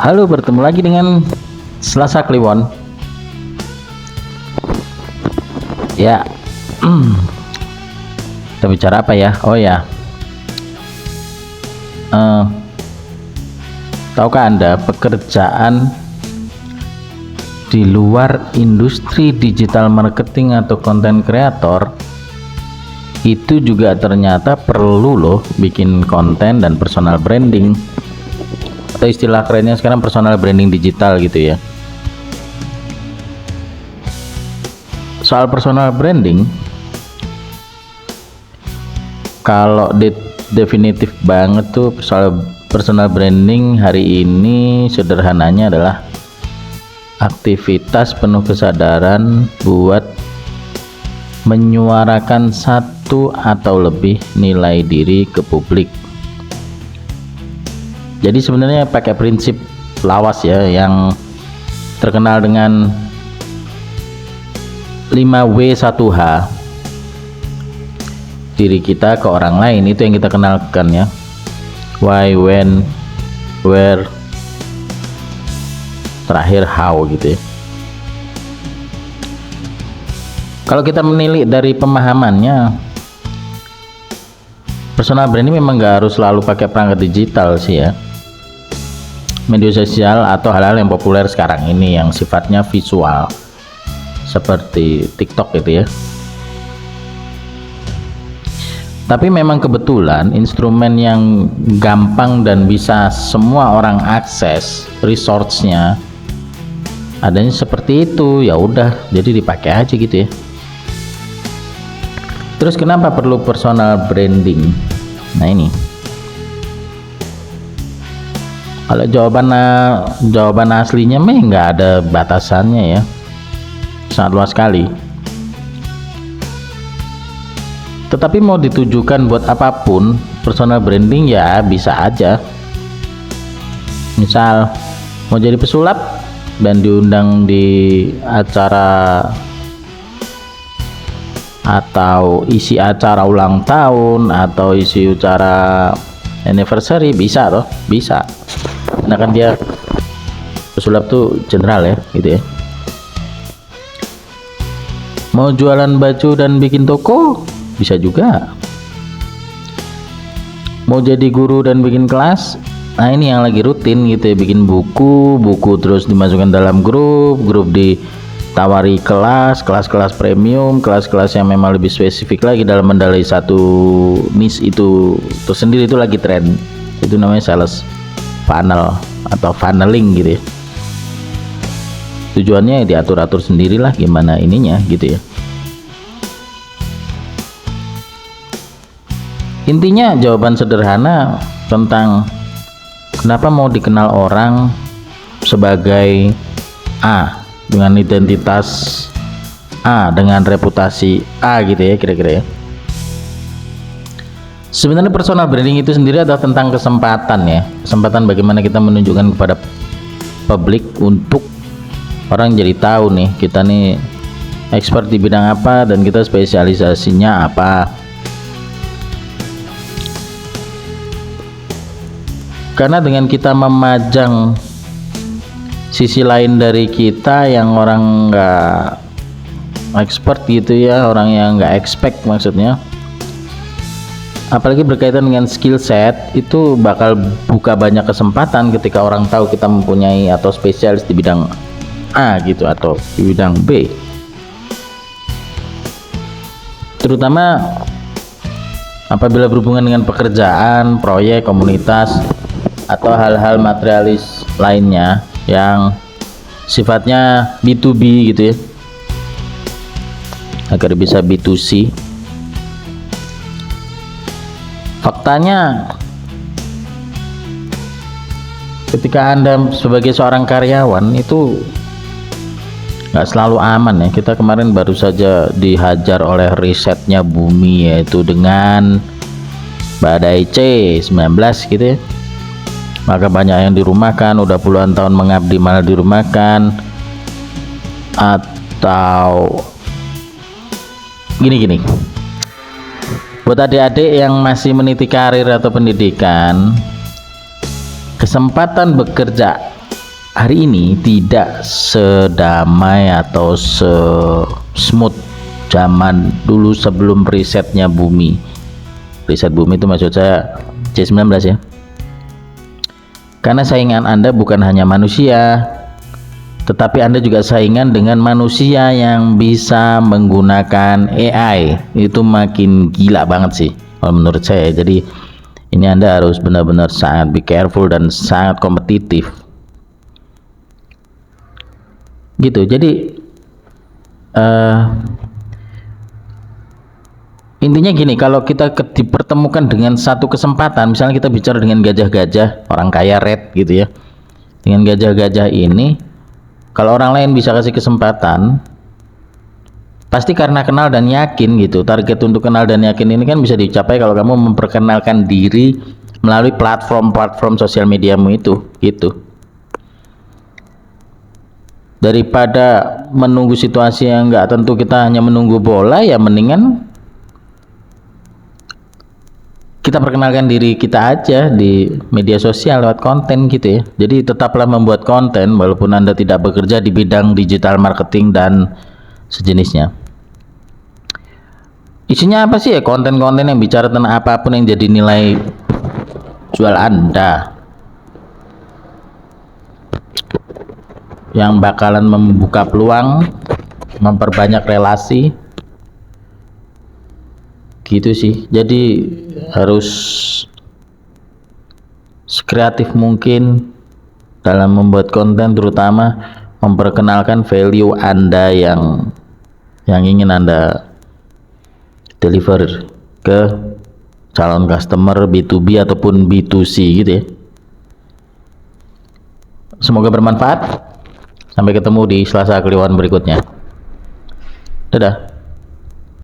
Halo, bertemu lagi dengan Selasa Kliwon. Ya, kita bicara apa ya? Oh ya, tahukah Anda pekerjaan di luar industri digital marketing atau content creator itu juga ternyata perlu loh bikin konten dan personal branding, atau istilah kerennya sekarang personal branding digital gitu ya. Soal personal branding, kalau definitif banget tuh soal personal branding hari ini sederhananya adalah aktivitas penuh kesadaran buat menyuarakan satu atau lebih nilai diri ke publik. Jadi sebenarnya pakai prinsip lawas ya, yang terkenal dengan 5W1H, diri kita ke orang lain, itu yang kita kenalkan ya. Why, when, where, terakhir how gitu ya. Kalau kita menilik dari pemahamannya, personal branding memang nggak harus selalu pakai perangkat digital sih ya, media sosial atau hal-hal yang populer sekarang ini yang sifatnya visual seperti TikTok gitu ya. Tapi memang kebetulan instrumen yang gampang dan bisa semua orang akses resource-nya adanya seperti itu, ya udah jadi dipakai aja gitu ya. Terus kenapa perlu personal branding? Nah ini, kalau jawaban aslinya mah nggak ada batasannya ya, sangat luas sekali. Tetapi mau ditujukan buat apapun, personal branding ya bisa aja. Misal mau jadi pesulap dan diundang di acara atau isi acara ulang tahun atau isi acara anniversary, bisa toh, bisa. Nah kan dia pesulap tuh general ya gitu ya. Mau jualan baju dan bikin toko, bisa juga. Mau jadi guru dan bikin kelas, nah ini yang lagi rutin gitu ya, bikin buku terus dimasukkan dalam grup ditawari kelas premium, kelas-kelas yang memang lebih spesifik lagi dalam mendalai satu niche itu tersendiri, itu lagi tren. Itu namanya sales funnel atau funneling gitu ya. Tujuannya diatur-atur sendirilah gimana ininya gitu ya. Intinya jawaban sederhana tentang kenapa mau dikenal orang sebagai A dengan identitas A, dengan reputasi A gitu ya kira-kira ya. Sebenarnya personal branding itu sendiri adalah tentang kesempatan ya, kesempatan bagaimana kita menunjukkan kepada publik untuk orang jadi tahu nih kita nih expert di bidang apa dan kita spesialisasinya apa. Karena dengan kita memajang sisi lain dari kita yang orang nggak expert gitu ya, orang yang nggak expect maksudnya, apalagi berkaitan dengan skill set, itu bakal buka banyak kesempatan ketika orang tahu kita mempunyai atau spesialis di bidang A gitu atau di bidang B. Terutama apabila berhubungan dengan pekerjaan, proyek, komunitas, atau hal-hal materialis lainnya yang sifatnya B2B gitu ya, agar bisa B2C. Faktanya ketika Anda sebagai seorang karyawan itu nggak selalu aman ya. Kita kemarin baru saja dihajar oleh risetnya bumi, yaitu dengan badai C19 gitu ya. Maka banyak yang dirumahkan, udah puluhan tahun mengabdi malah dirumahkan. Atau gini, buat adik-adik yang masih meniti karir atau pendidikan, kesempatan bekerja hari ini tidak sedamai atau smooth zaman dulu sebelum risetnya bumi. Riset bumi itu maksud saya C19 ya. Karena saingan Anda bukan hanya manusia, tetapi Anda juga saingan dengan manusia yang bisa menggunakan AI. Itu makin gila banget sih kalau menurut saya. Jadi ini Anda harus benar-benar sangat be careful dan sangat kompetitif gitu. Jadi intinya gini, kalau kita dipertemukan dengan satu kesempatan, misalnya kita bicara dengan gajah-gajah, orang kaya red gitu ya, dengan gajah-gajah ini, kalau orang lain bisa kasih kesempatan, pasti karena kenal dan yakin gitu. Target untuk kenal dan yakin ini kan bisa dicapai kalau kamu memperkenalkan diri melalui platform-platform sosial mediamu itu gitu. Daripada menunggu situasi yang nggak tentu, kita hanya menunggu bola, ya mendingan kita perkenalkan diri kita aja di media sosial lewat konten gitu ya. Jadi tetaplah membuat konten walaupun Anda tidak bekerja di bidang digital marketing dan sejenisnya. Isinya apa sih ya? Konten-konten yang bicara tentang apapun yang jadi nilai jual Anda, yang bakalan membuka peluang, memperbanyak relasi gitu sih. Jadi harus sekreatif mungkin dalam membuat konten, terutama memperkenalkan value Anda yang ingin Anda deliver ke calon customer B2B ataupun B2C gitu ya. Semoga bermanfaat. Sampai ketemu di Selasa Kliwon berikutnya. Dadah.